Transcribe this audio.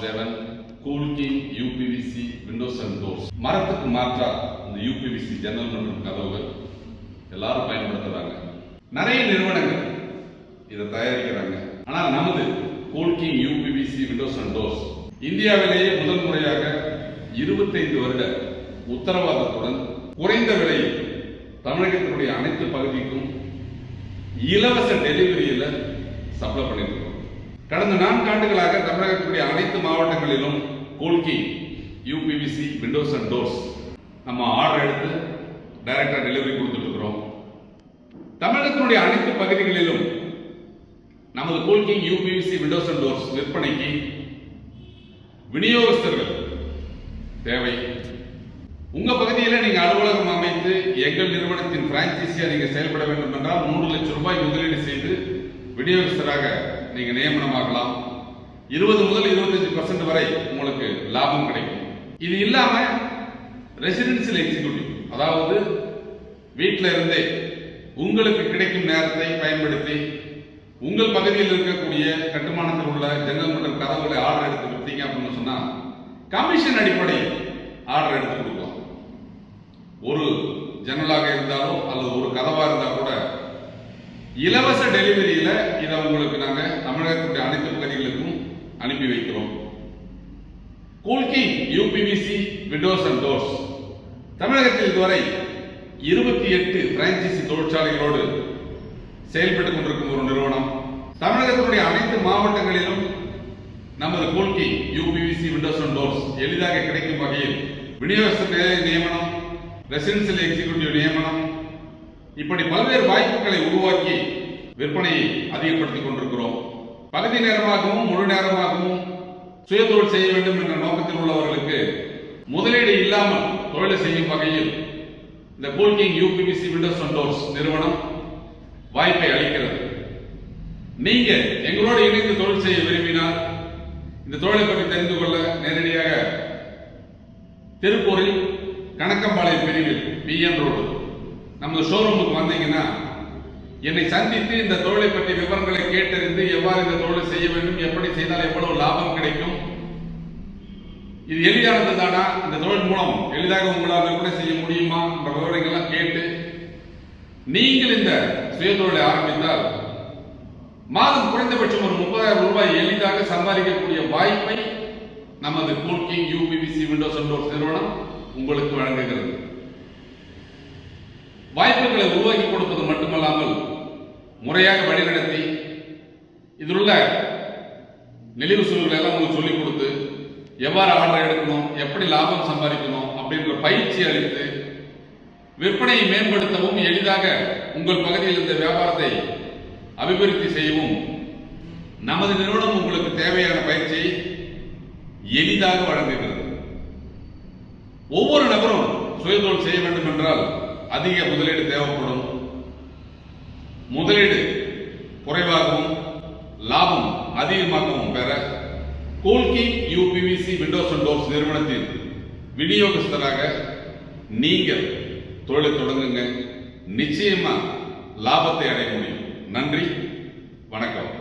Vasudevan, Coolking UPVC Windows and doors. மரத்துக்கு மாற்றா இந்த யூபிவிசி ஜன்னல் மற்றும் கதவுகள் எல்லாரும் பயன்படுத்துறாங்க. நிறைய நிறுவனங்கள் இதை தயாரிக்கிறாங்க. ஆனால் நமது Coolking UPVC Windows and doors இந்தியாவிலேயே முதல் முறையாக 25 வருட உத்தரவாதத்துடன் குறைந்த விலையில் தமிழகத்தினுடைய அனைத்து பகுதிக்கும் இலவச டெலிவரியில சப்ளை பண்ணிட்டு இருக்கோம். கடந்த 4 ஆண்டுகளாக தமிழகத்தினுடைய அனைத்து மாவட்டங்களிலும் Coolking UPVC Windows and doors நம்ம ஆர்டர் எடுத்து டைரக்டா டெலிவரி கொடுத்துட்டு இருக்கிறோம். தமிழகத்தினுடைய அனைத்து பகுதிகளிலும் நமது Coolking UPVC Windows and doors விற்பனைக்கு விநியோகஸ்தர்கள் தேவை. உங்க பகுதியில் நீங்க அலுவலகம் அமைத்து எங்கள் நிறுவனத்தின் பிரான்சைசியா நீங்க செயல்பட வேண்டும் என்றால் 3 லட்சம் ரூபாய் முதலீடு செய்து விநியோகஸ்தராக நீங்க நியமனமாகலாம். 20 முதல் 25% வரை உங்களுக்கு லாபம் கிடைக்கும். இது இல்லாம ரெசிடென்சியல் எக்ஸிக்யூட்டிவ், அதாவது வீட்டில இருந்தே உங்களுக்கு கிடைக்கும் நேரத்தை பயன்படுத்தி உங்கள் பகுதியில் இருக்கக்கூடிய கட்டுமானத்தில் உள்ள ஜன்னல் மற்றும் கதவுகளை ஆர்டர் எடுத்து கொடுத்தீங்க அப்படின்னு சொன்னா கமிஷன் அடிப்படையில் ஆர்டர் எடுத்து கொடுக்கலாம். ஒரு ஜன்னலாக இருந்தாலோ அல்லது ஒரு கதவா இருந்தா கூட இலவச டெலிவரியில இதை உங்களுக்கு நாங்க தமிழகத்துடைய அனைத்து பகுதிகளுக்கும் அனுப்பி வைக்கிறோம். Coolking UPVC Windows and doors தமிழகத்தில் இதுவரை 28 பிரான்சைசி தொழிற்சாலைகளோடு செயல்பட்டுக் கொண்டிருக்கும் ஒரு நிறுவனம். தமிழகத்தினுடைய அனைத்து மாவட்டங்களிலும் நமது Coolking UPVC Windows and doors எளிதாக கிடைக்கும் வகையில் விநியோகஸ்தர் நியமனம், ரெசிடென்சியல் எக்ஸிக்யூட்டிவ் நியமனம், இப்படி பல்வேறு வாய்ப்புகளை உருவாக்கி விற்பனையை அதிகப்படுத்திக் கொண்டிருக்கிறோம். பகுதி நேரமாகவும் முழு நேரமாகவும் சுயதொழில் செய்ய வேண்டும் என்ற நோக்கத்தில் உள்ளவர்களுக்கு முதலீடு இல்லாமல் தொழிலை செய்யும் வகையில் இந்த Coolking UPVC Windows and doors நிறுவனம் வாய்ப்பை அளிக்கிறது. நீங்க எங்களோடு இணைந்து தொழில் செய்ய விரும்பினால் இந்த தொழிலை பற்றி தெரிந்து கொள்ள நேரடியாக திருப்பூரில் கணக்கம்பாளையம் பிரிவில் பிஎன் ரோடு நமது ஷோரூமுக்கு வந்தீங்கன்னா என்னை சந்தித்து இந்த தொழிலை பற்றி விவரங்களை கேட்டறிந்து எவ்வாறு இந்த தொழிலை செய்ய வேண்டும், எப்படி செய்தால் எவ்வளவு லாபம் கிடைக்கும், இது எளிதானது தானா, இந்த தொழில் மூலம் எளிதாக உங்களால் விற்பனை செய்ய முடியுமா என்ற விவரங்கள்லாம் கேட்டு நீங்கள் இந்த சுயதொழிலை ஆரம்பித்தால் மாதம் குறைந்தபட்சம் ஒரு 30,000 ரூபாய் எளிதாக சம்பாதிக்கக்கூடிய வாய்ப்பை நமது Coolking UPVC Windows and doors நிறுவனம் உங்களுக்கு வழங்குகிறது. வாய்ப்புகளை உருவாக்கி கொடுப்பது மட்டுமல்லாமல் முறையாக வழிநடத்தி இதில் உள்ள நெளிவு சுழிவுகளை எல்லாம் உங்களுக்கு சொல்லிக் கொடுத்து எவ்வாறு ஆர்டர் எடுக்கணும், எப்படி லாபம் சம்பாதிக்கணும் அப்படின்ற பயிற்சி அளித்து விற்பனையை மேம்படுத்தவும் எளிதாக உங்கள் பகுதியில் இந்த வியாபாரத்தை அபிவிருத்தி செய்யவும் நமது நிறுவனம் உங்களுக்கு தேவையான பயிற்சியை எளிதாக வழங்குகிறது. ஒவ்வொரு நபரும் சுயதொழில் செய்ய வேண்டும் என்றால் அதிக முதலீடு தேவைப்படும். முதலீடு குறைவாகவும் லாபம் அதிகமாகவும் பெற Coolking UPVC Windows and doors நிறுவனத்தின் விநியோகஸ்தராக நீங்கள் தொழிலை தொடங்குங்க. நிச்சயமா லாபத்தை அடைய முடியும். நன்றி, வணக்கம்.